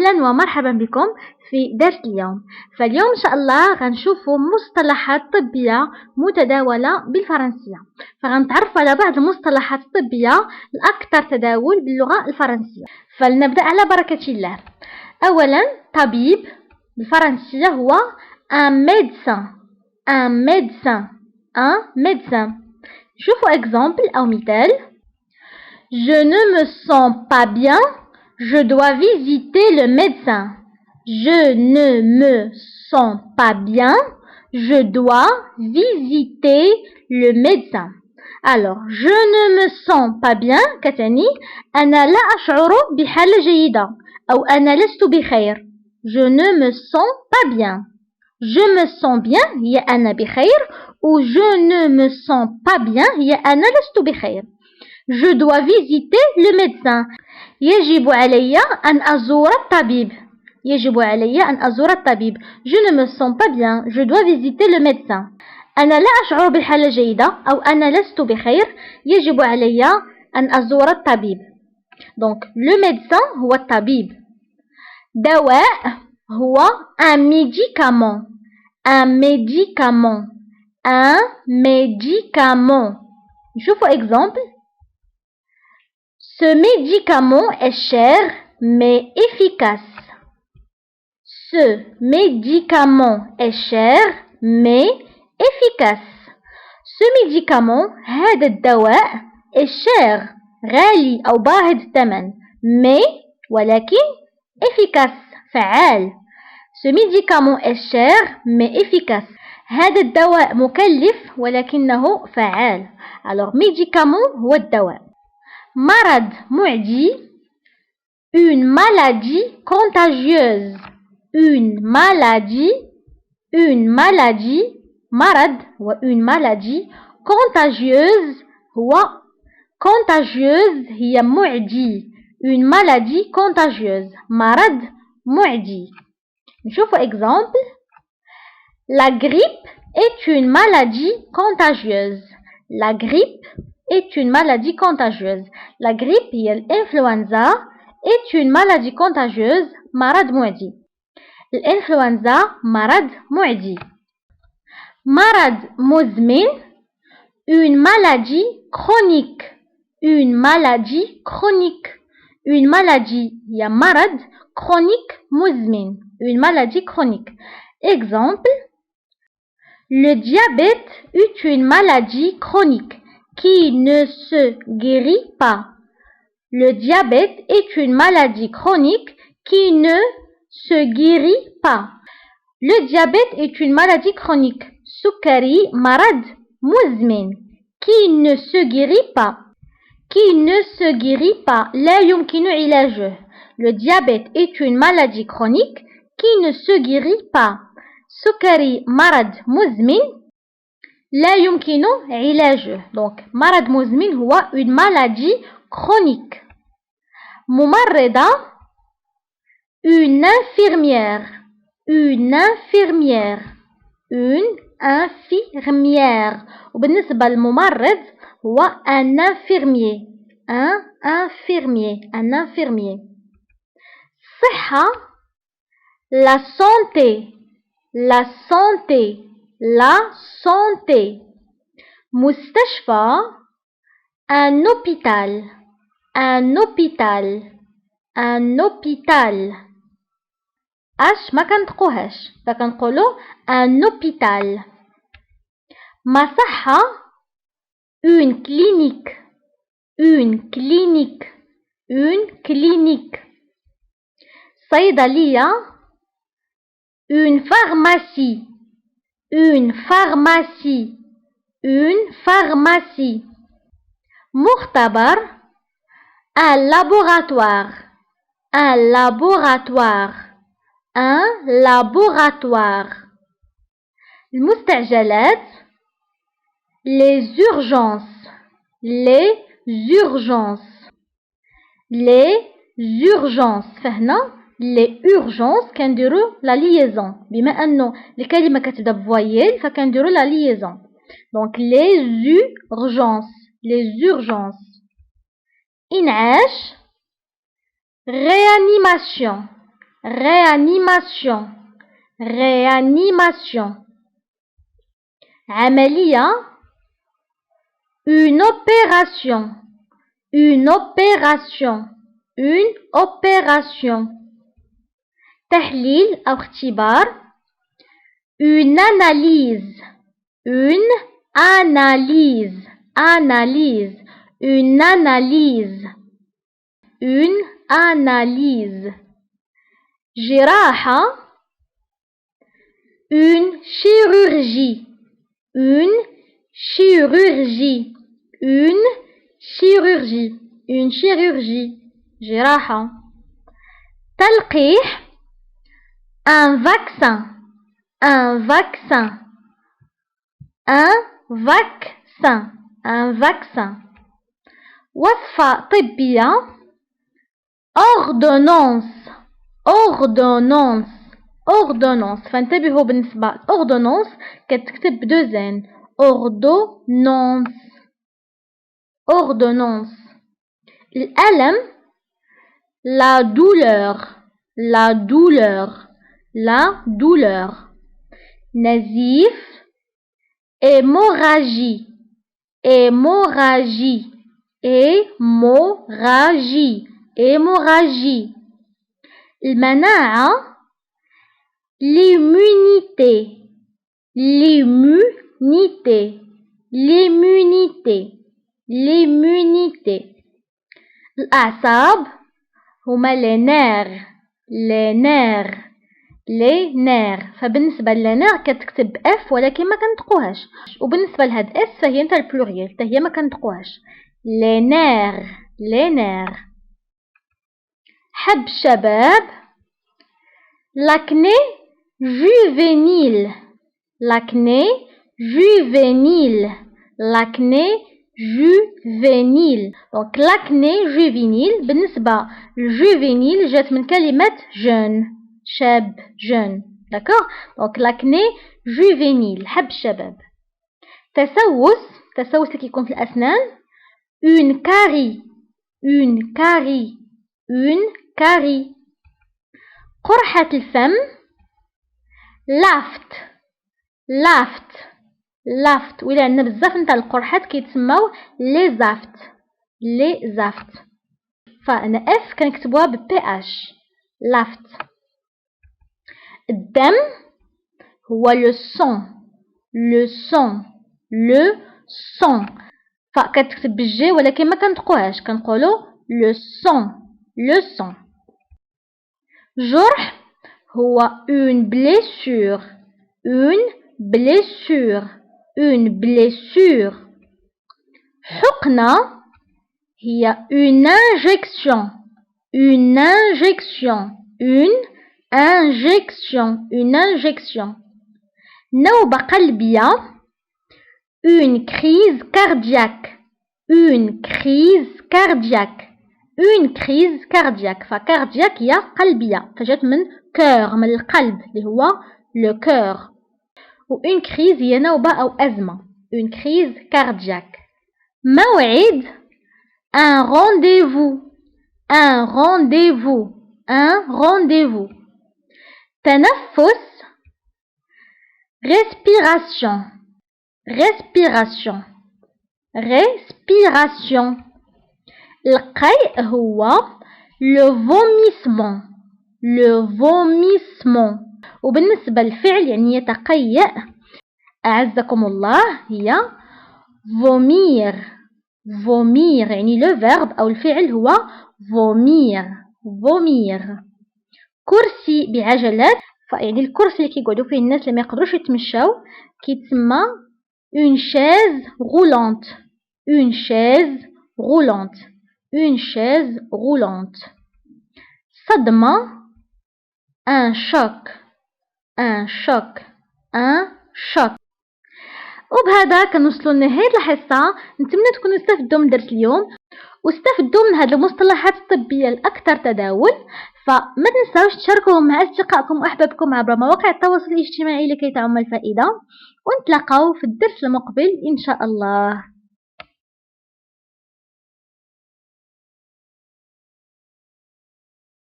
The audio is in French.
أهلا ومرحبا بكم في درس اليوم. فاليوم إن شاء الله غنشوفوا مصطلحات طبية متداولة بالفرنسية، فغنتعرف على بعض المصطلحات الطبية الأكثر تداول باللغة الفرنسية. فلنبدأ على بركة الله. أولا طبيب بالفرنسية هو un médecin. شوفوا exemple أو مثال. Je ne me sens pas bien, je dois visiter le médecin. Je ne me sens pas bien, je dois visiter le médecin. Alors, je ne me sens pas bien كتعني أنا لا أشعر بحالة جيدة أو أنا لست بخير. Je ne me sens pas bien. Je me sens bien هي أنا بخير و je ne me sens pas bien هي أنا لست بخير. Je dois visiter le médecin. يجب علي أن أزور الطبيب. يجب علي أن أزور الطبيب. Je ne me sens pas bien. Je dois visiter le médecin. أنا لا أشعر بحالة جيدة أو أنا لست بخير. يجب علي أن أزور الطبيب. Donc le médecin هو الطبيب. دواء هو un médicament. Un médicament. Un médicament. نشوفوا exemple. Ce médicament est cher mais efficace. Ce médicament est cher mais efficace. Ce médicament هذا الدواء est cher غالي أو باهظ الثمن mais ولكن efficace فعال. Ce médicament est cher mais efficace. هذا الدواء مكلف ولكنه فعال. Alors médicament هو الدواء. مرض معدي une maladie contagieuse. Une maladie مرض هو une maladie contagieuse هو contagieuse هي معدي. Une maladie contagieuse مرض معدي. نشوفوا exemple. La grippe est une maladie contagieuse. La grippe est une maladie contagieuse. La grippe هي الإنفلونزا est une maladie contagieuse مرض معدي. الإنفلونزا مرض معدي. مرض مزمن une maladie chronique. Une maladie chronique. Une maladie هي مرض chronique مزمن. Une maladie chronique. Exemple. Le diabète est une maladie chronique qui ne se guérit pas. Le diabète est une maladie chronique qui ne se guérit pas. Le diabète est une maladie chronique. سكري مرض مزمن qui ne se guérit pas. Qui ne se guérit pas. لا يمكن علاجه. Le diabète est une maladie chronique qui ne se guérit pas. سكري مرض مزمن لا يمكن علاجه. Donc مرض مزمن هو une maladie chronique. ممرضة une infirmière. Une infirmière. Une infirmière. وبالنسبة للممرض هو un infirmier. Un infirmier. Un infirmier. صحة la santé. La santé. La santé. مستشفى un hôpital. Un hôpital. Un hôpital. اش ما كنطقوهاش فكنقولوا un hôpital. مصحة une clinique. Une clinique. Une clinique. صيدلية une pharmacie. Une pharmacie. Une pharmacie. مختبر un laboratoire. Un laboratoire. Un laboratoire. المستعجلات les urgences. Les urgences. Les urgences. فهنا les urgences كنديروا la liaison. بما أنه الكلمة كتبدا بفويل فكنديروا la liaison. Donc les urgences. Les urgences. إنعاش réanimation. réanimation réanimation عملية une opération une opération une opération تحليل أو اختبار une analyse une analyse analyse une analyse une analyse جراحة une chirurgie une chirurgie une chirurgie une chirurgie جراحة تلقيح un vaccin un vaccin un vaccin un vaccin وصفة طبية ordonnance ordonnance ordonnance فانتبهوا بالنسبة ordonnance كتكتب بدوزين ordonnance ordonnance الألم la douleur la douleur la douleur نزيف hémorragie hémorragie hémorragie hémorragie المناعة l'immunité l'immunité l'immunité l'immunité الأعصاب هما les nerfs les nerfs les nerfs فبالنسبة للنير كتكتب اف ولكن ما كنطقوهاش وبالنسبة لهاد اس فهي نتا البلوريال حتى هي ما كنطقوهاش les nerfs les nerfs حب الشباب l'acné juvénile l'acné juvénile l'acné juvénile donc l'acné juvénile بالنسبة للجوفينيل جات من كلمة jeune شاب jeune d'accord donc l'acné juvénile حب الشباب تسوس اللي كيكون في الأسنان une carie une carie une carie قرحة الفم laft laft laft وإلا عندنا بزاف نتاع القرحات كيتسماو لي زافت لي زافت فأنا اف كنكتبوها ب PH laft الدم هو le sang le sang le sang فكتكتب بالجي ولكن ما كنطقوهاش كنقولو le sang le sang جرح هو une blessure une blessure une blessure حقنة هي une injection une injection une injection une injection نوبة قلبية une crise cardiaque une crise cardiaque une crise cardiaque فكاردياك هي قلبية فجات من كور من القلب اللي هو le cœur و une crise هي نوبة أو أزمة une crise cardiaque موعد un rendez-vous un rendez-vous un rendez-vous تنفس respiration respiration respiration القيء هو le vomissement le vomissement وبالنسبة للفعل يعني يتقيأ أعزكم الله هي vomir vomir يعني le verbe أو الفعل هو vomir vomir كرسي بعجلات فيعني الكرسي اللي كيقعدوا فيه الناس اللي ما يقدروش يتمشاو كيتسمى une chaise roulante une chaise roulante une chaise roulante صدمة un choc un choc un choc وبهذا كنوصلوا لنهاية الحصة نتمنى تكونوا استفدتوا من درس اليوم واستفدوا من هذه المصطلحات الطبية الأكثر تداول فما تنساوش تشاركوهم مع أصدقائكم وأحبابكم عبر مواقع التواصل الاجتماعي لكي تعم الفائدة ونتلاقاو في الدرس المقبل إن شاء الله.